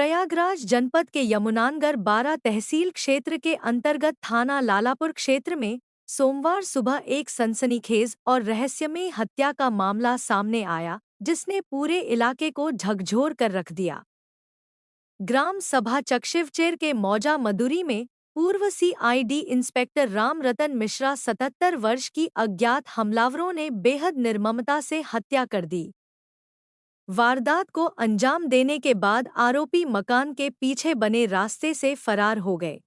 प्रयागराज जनपद के यमुनानगर 12 तहसील क्षेत्र के अंतर्गत थाना लालापुर क्षेत्र में सोमवार सुबह एक सनसनीखेज और रहस्यमय हत्या का मामला सामने आया, जिसने पूरे इलाके को झकझोर कर रख दिया। ग्राम सभा चकशिवचेर के मौजा मधुरी में पूर्व सीआईडी इंस्पेक्टर राम रतन मिश्रा 77 वर्ष की अज्ञात हमलावरों ने बेहद निर्ममता से हत्या कर दी। वारदात को अंजाम देने के बाद आरोपी मकान के पीछे बने रास्ते से फरार हो गए,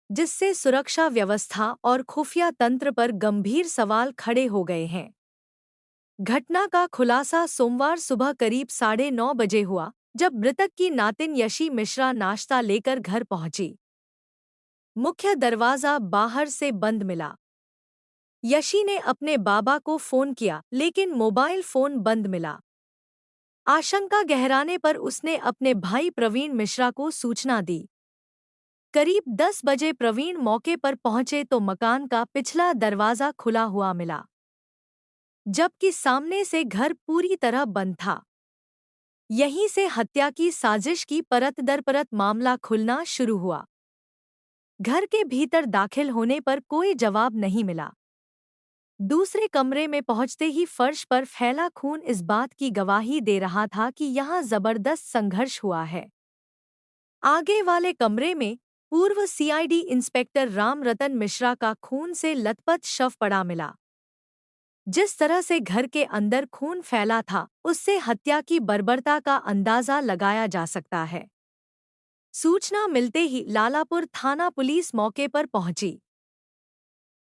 जिससे सुरक्षा व्यवस्था और खुफिया तंत्र पर गंभीर सवाल खड़े हो गए हैं। घटना का खुलासा सोमवार सुबह करीब 9:30 बजे हुआ, जब मृतक की नातिन यशी मिश्रा नाश्ता लेकर घर पहुंची। मुख्य दरवाजा बाहर से बंद मिला। यशी ने अपने बाबा को फोन किया, लेकिन मोबाइल फोन बंद मिला। आशंका गहराने पर उसने अपने भाई प्रवीण मिश्रा को सूचना दी। करीब 10 बजे प्रवीण मौके पर पहुंचे तो मकान का पिछला दरवाजा खुला हुआ मिला, जबकि सामने से घर पूरी तरह बंद था। यहीं से हत्या की साजिश की परत दर परत मामला खुलना शुरू हुआ। घर के भीतर दाखिल होने पर कोई जवाब नहीं मिला। दूसरे कमरे में पहुंचते ही फर्श पर फैला खून इस बात की गवाही दे रहा था कि यहां जबरदस्त संघर्ष हुआ है। आगे वाले कमरे में पूर्व सीआईडी इंस्पेक्टर राम रतन मिश्रा का खून से लथपथ शव पड़ा मिला। जिस तरह से घर के अंदर खून फैला था, उससे हत्या की बर्बरता का अंदाजा लगाया जा सकता है। सूचना मिलते ही लालापुर थाना पुलिस मौके पर पहुंची।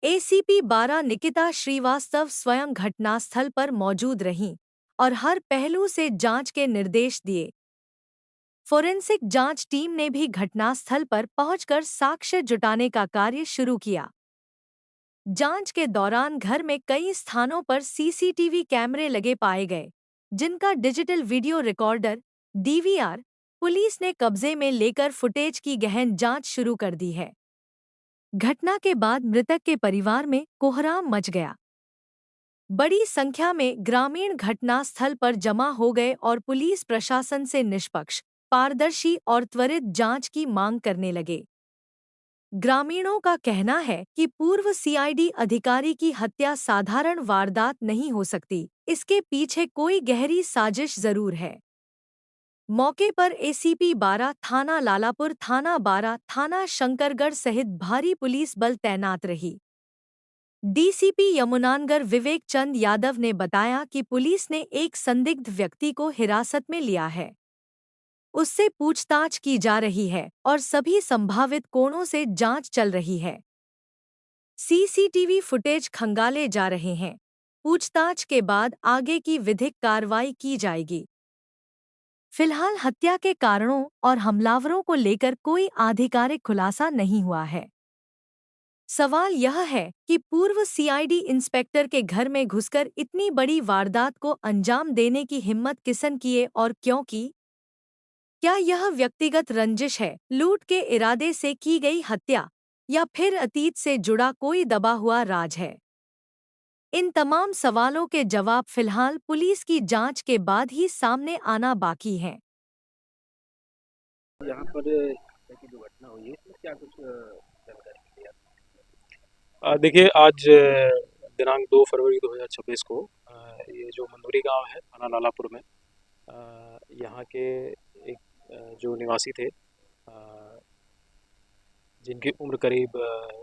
एसीपी 12 निकिता श्रीवास्तव स्वयं घटनास्थल पर मौजूद रहीं और हर पहलू से जांच के निर्देश दिए। फोरेंसिक जांच टीम ने भी घटनास्थल पर पहुंचकर साक्ष्य जुटाने का कार्य शुरू किया। जांच के दौरान घर में कई स्थानों पर सीसीटीवी कैमरे लगे पाए गए, जिनका digital video recorder DVR police ने कब्जे में लेकर फुटेज की गहन जांच शुरू कर दी है। घटना के बाद मृतक के परिवार में कोहराम मच गया। बड़ी संख्या में ग्रामीण घटनास्थल पर जमा हो गए और पुलिस प्रशासन से निष्पक्ष, पारदर्शी और त्वरित जांच की मांग करने लगे। ग्रामीणों का कहना है कि पूर्व सीआईडी अधिकारी की हत्या साधारण वारदात नहीं हो सकती, इसके पीछे कोई गहरी साजिश जरूर है। मौके पर एसीपी 12 थाना लालापुर, थाना 12 थाना शंकरगढ़ सहित भारी पुलिस बल तैनात रही। डीसीपी यमुनानगर विवेक चंद यादव ने बताया कि पुलिस ने एक संदिग्ध व्यक्ति को हिरासत में लिया है। उससे पूछताछ की जा रही है और सभी संभावित कोणों से जांच चल रही है। सीसीटीवी फुटेज खंगाले जा रहे हैं। पूछताछ के बाद आगे की विधिक कार्रवाई की जाएगी। फिलहाल हत्या के कारणों और हमलावरों को लेकर कोई आधिकारिक खुलासा नहीं हुआ है। सवाल यह है कि पूर्व सीआईडी इंस्पेक्टर के घर में घुसकर इतनी बड़ी वारदात को अंजाम देने की हिम्मत किसन किए और क्यों की? क्या यह व्यक्तिगत रंजिश है, लूट के इरादे से की गई हत्या, या फिर अतीत से जुड़ा कोई दबा हुआ राज है? इन तमाम सवालों के जवाब फिलहाल पुलिस की जांच के बाद ही सामने आना बाकी हैं। यहाँ पर की जो घटना हुई है इसमें क्या कुछ जानकारी मिली है? देखिए, आज दिनांक 2 फरवरी 2026 को ये जो मंदुरी गांव है थाना लालापुर में, यहाँ के एक जो निवासी थे, जिनकी उम्र करीब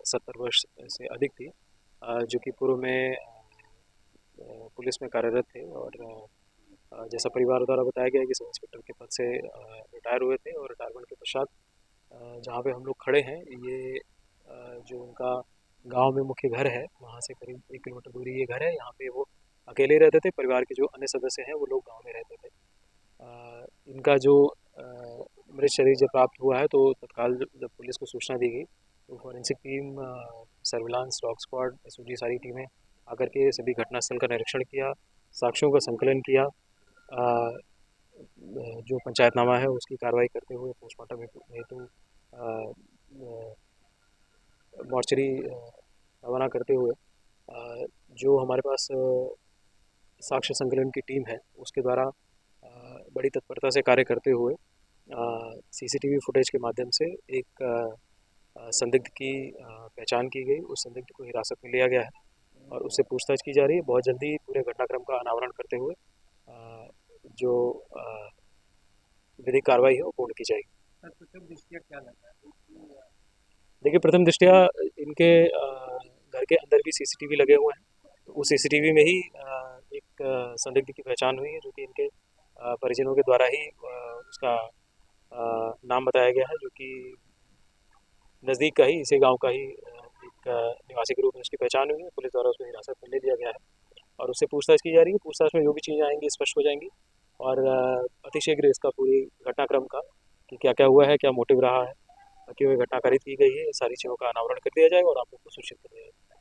70 वर्ष से अधिक थी, जो कि पूर्व में पुलिस में कार्यरत थे और जैसा परिवार द्वारा बताया गया है कि सब इंस्पेक्टर के पद से रिटायर हुए थे और रिटायरमेंट के पश्चात जहाँ पे हम लोग खड़े हैं, ये जो उनका गांव में मुख्य घर है, वहाँ से करीब 1 किलोमीटर दूरी ये घर है। यहाँ पे वो अकेले रहते थे, परिवार के जो अन्य सदस्य हैं वो लोग गांव में रहते थे। इनका जो मृत शरीर जब प्राप्त हुआ है तो तत्काल जब पुलिस को सूचना दी गई तो forensic team, surveillance, dog squad, SOG सारी टीमें आकर के सभी घटनास्थल का निरीक्षण किया, साक्ष्यों का संकलन किया, जो पंचायतनामा है उसकी कार्रवाई करते हुए पोस्टमार्टम हेतु मॉर्चरी रवाना करते हुए जो हमारे पास साक्ष्य संकलन की टीम है उसके द्वारा बड़ी तत्परता से कार्य करते हुए सीसीटीवी फुटेज के माध्यम से एक संदिग्ध की पहचान की गई। उस संदिग्ध को हिरासत में लिया गया है और उससे पूछताछ की जा रही है। बहुत जल्दी पूरे घटनाक्रम का अनावरण करते हुए जो विधिक कार्रवाई है वो पूर्ण की जाएगी। सर प्रथम दृष्टया क्या लगा है? देखिए, प्रथम दृष्टया इनके घर के अंदर भी सीसीटीवी लगे हुए हैं, तो उस सीसीटीवी में ही एक संदिग्ध की पहचान हुई है, जो कि इनके परिजनों के द्वारा ही उसका नाम बताया गया है, जो कि नज़दीक का ही इसी गांव का ही एक निवासी के रूप में उसकी पहचान हुई है। पुलिस द्वारा उसको हिरासत में ले लिया गया है और उससे पूछताछ की जा रही है। पूछताछ में जो भी चीज़ें आएंगी स्पष्ट हो जाएंगी और अतिशीघ्र इसका पूरी घटनाक्रम का कि क्या क्या हुआ है, क्या मोटिव रहा है, क्यों ये घटना कारित की गई है, सारी चीज़ों का अनावरण कर दिया जाएगा और आप लोग को सूचित कर दिया जाएगा।